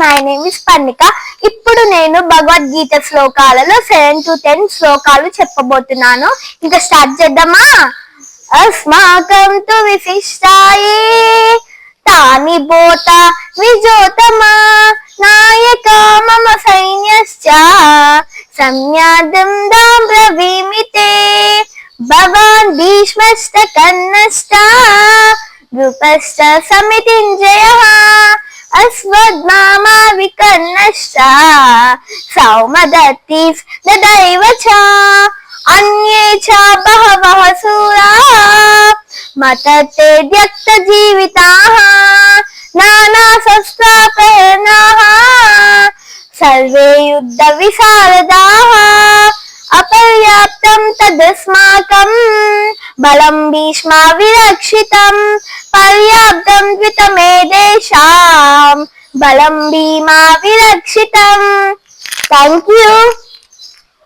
My name is Parnika. ఇప్పుడు నేను భగవద్గీత శ్లోకాలలో 7 to 10 శ్లోకాలు చెప్పబోతున్నాను. ఇంకా స్టార్ట్ చేద్దామా? అస్మాకం తు విశిష్టాయే తాని బోత విజోతమా నాయక మమ సైన్యశ్చ సంజ్ఞాతం దాం బ్రవీమితే భవాన్ భీష్మశ్చ కర్ణశ్చ ద్రుపశ్చ సమితింజయః అశ్వత్థామా వికర్ణశ్చ సౌమదత్తిస్ తథైవ చ అన్యే చ బహవః శూరా మతతే వ్యక్త జీవితాః నానా శస్త్రాపహరణాః సర్వే యుద్ధ విశారదాః అపర్యాప్తం తదస్మాకం బలం భీష్మ విరక్షితం పర్యాప్తం ద్వితమేదేషాం బలం భీమా విరక్షితం. Thank you.